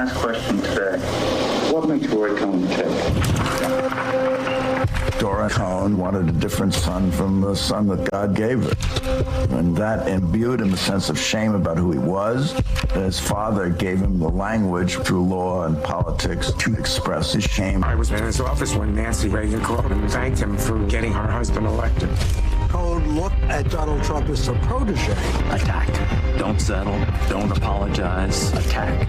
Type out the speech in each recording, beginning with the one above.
Last question today. What makes Roy Cohn tick? Roy Cohn wanted a different son from the son that God gave her. And that imbued him a sense of shame about who he was. And his father gave him the language through law and politics to express his shame. I was in his office when Nancy Reagan called and thanked him for getting her husband elected. Cohn looked at Donald Trump as a protege. Attack. Don't settle. Don't apologize. Attack.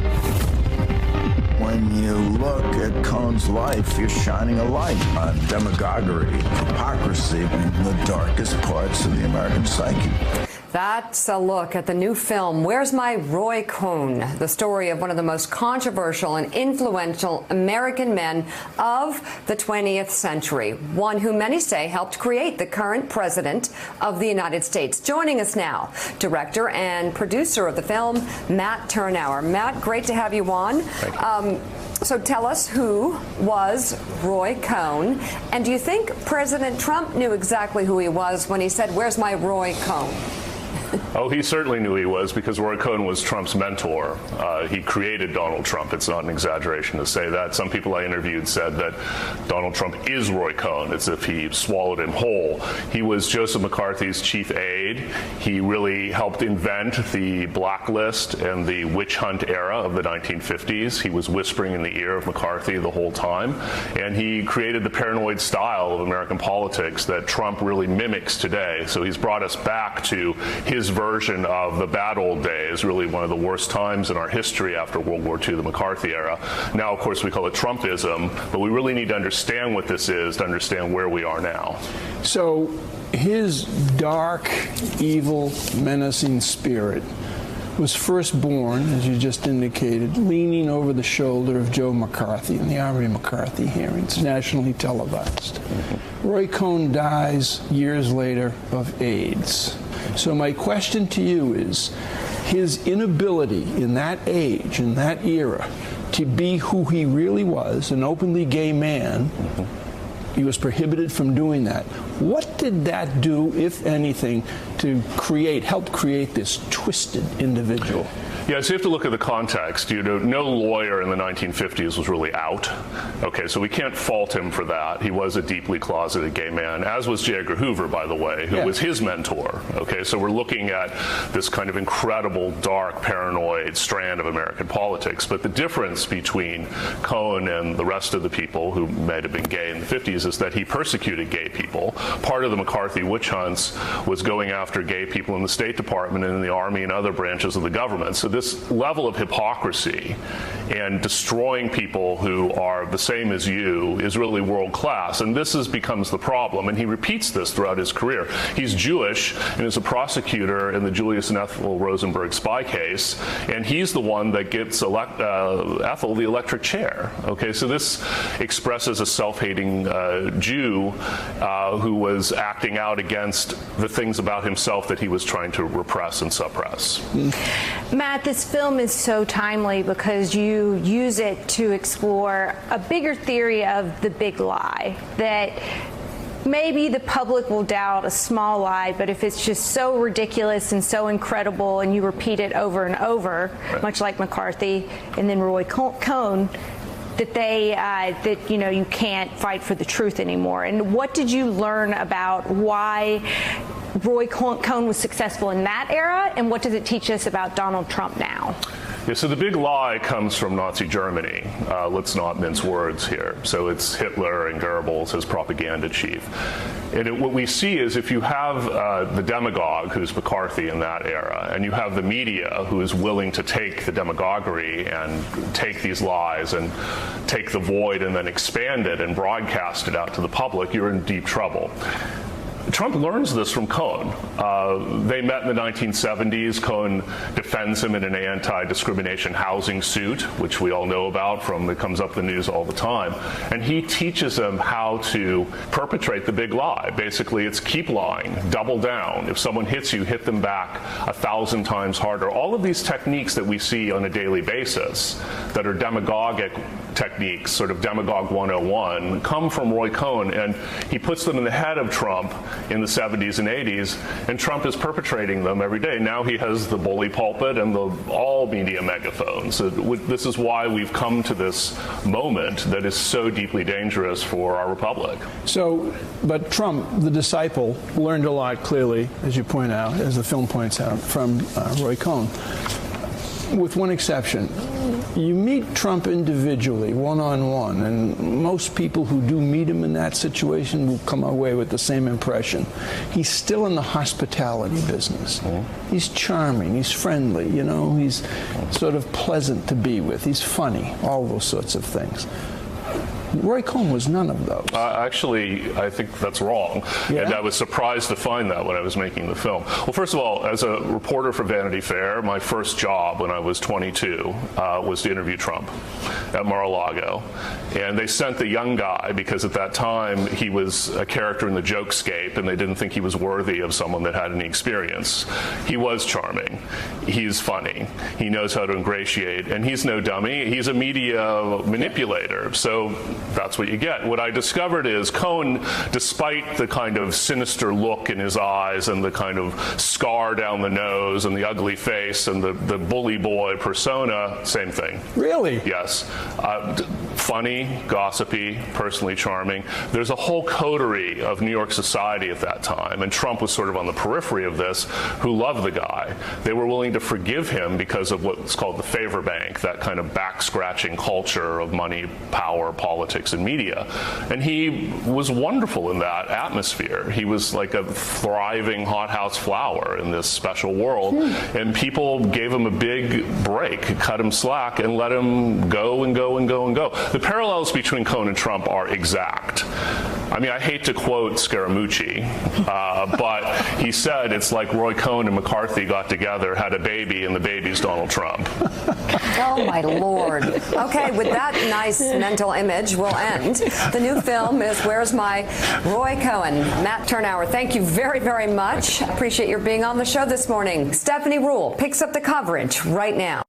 When you look at Cohn's life, you're shining a light on demagoguery, hypocrisy, and the darkest parts of the American psyche. That's a look at the new film, Where's My Roy Cohn? The story of one of the most controversial and influential American men of the 20th century, one who many say helped create the current president of the United States. Joining us now, director and producer of the film, Matt Turnauer. Matt, great to have you on. So tell us, who was Roy Cohn? And do you think President Trump knew exactly who he was when he said, "Where's my Roy Cohn"? Oh, he certainly knew he was, because Roy Cohn was Trump's mentor. He created Donald Trump. It's not an exaggeration to say that. Some people I interviewed said that Donald Trump is Roy Cohn, as if he swallowed him whole. He was Joseph McCarthy's chief aide. He really helped invent the blacklist and the witch hunt era of the 1950s. He was whispering in the ear of McCarthy the whole time. And he created the paranoid style of American politics that Trump really mimics today. So he's brought us back to his version of the bad old days, really one of the worst times in our history after World War II, the McCarthy era. Now, of course, we call it Trumpism, but we really need to understand what this is to understand where we are now. So his dark, evil, menacing spirit was first born, as you just indicated, leaning over the shoulder of Joe McCarthy in the Army McCarthy hearings, nationally televised. Roy Cohn dies years later of AIDS. So my question to you is, his inability in that age, in that era, to be who he really was, an openly gay man, he was prohibited from doing that. What did that do, if anything, to help create this twisted individual? Yeah, so you have to look at the context. You know, no lawyer in the 1950s was really out. Okay, so we can't fault him for that. He was a deeply closeted gay man, as was J. Edgar Hoover, by the way, who was his mentor. Okay, so we're looking at this kind of incredible, dark, paranoid strand of American politics. But the difference between Cohn and the rest of the people who might have been gay in the 50s is that he persecuted gay people. Part of the McCarthy witch hunts was going after gay people in the State Department and in the Army and other branches of the government. So this level of hypocrisy and destroying people who are the same as you is really world class, and this becomes the problem, and he repeats this throughout his career. He's Jewish and is a prosecutor in the Julius and Ethel Rosenberg spy case, and he's the one that gets Ethel the electric chair. Okay, so this expresses a self-hating Jew who was acting out against the things about himself that he was trying to repress and suppress. Matt, this film is so timely because you use it to explore a bigger theory of the big lie, that maybe the public will doubt a small lie, but if it's just so ridiculous and so incredible and you repeat it over and over, much like McCarthy and then Roy Cohn, that you can't fight for the truth anymore. And what did you learn about why Roy Cohn was successful in that era, and what does it teach us about Donald Trump now? Yeah, so the big lie comes from Nazi Germany. Let's not mince words here. So it's Hitler and Goebbels, his propaganda chief. And what we see is, if you have the demagogue, who's McCarthy in that era, and you have the media who is willing to take the demagoguery and take these lies and take the void and then expand it and broadcast it out to the public, you're in deep trouble. Trump learns this from Cohn. They met in the 1970s. Cohn defends him in an anti-discrimination housing suit, which we all know about it comes up in the news all the time. And he teaches him how to perpetrate the big lie. Basically, it's keep lying, double down. If someone hits you, hit them back 1,000 times harder. All of these techniques that we see on a daily basis that are demagogic techniques, sort of demagogue 101, come from Roy Cohn, and he puts them in the head of Trump in the 70s and 80s, and Trump is perpetrating them every day. Now he has the bully pulpit and all media megaphones. So this is why we've come to this moment that is so deeply dangerous for our republic. So, but Trump, the disciple, learned a lot clearly, as you point out, as the film points out, from Roy Cohn, with one exception. You meet Trump individually, one-on-one, and most people who do meet him in that situation will come away with the same impression. He's still in the hospitality business. He's charming, he's friendly, you know, he's sort of pleasant to be with, he's funny, all those sorts of things. Roy Cohn was none of those. Actually, I think that's wrong. Yeah? And I was surprised to find that when I was making the film. Well, first of all, as a reporter for Vanity Fair, my first job when I was 22 was to interview Trump at Mar-a-Lago. And they sent the young guy because at that time he was a character in the jokescape and they didn't think he was worthy of someone that had any experience. He was charming. He's funny. He knows how to ingratiate. And he's no dummy. He's a media manipulator. So that's what you get. What I discovered is Cohn, despite the kind of sinister look in his eyes and the kind of scar down the nose and the ugly face and the bully boy persona, same thing. Really? Yes. Funny, gossipy, personally charming. There's a whole coterie of New York society at that time, and Trump was sort of on the periphery of this, who loved the guy. They were willing to forgive him because of what's called the favor bank, that kind of back-scratching culture of money, power, politics, and media. And he was wonderful in that atmosphere. He was like a thriving hothouse flower in this special world, and people gave him a big break, cut him slack, and let him go and go and go and go. The parallels between Cohn and Trump are exact. I mean, I hate to quote Scaramucci, but he said it's like Roy Cohn and McCarthy got together, had a baby, and the baby's Donald Trump. Oh, my Lord. Okay, with that nice mental image, we'll end. The new film is Where's My Roy Cohn? Matt Turnauer, thank you very, very much. Appreciate your being on the show this morning. Stephanie Rule picks up the coverage right now.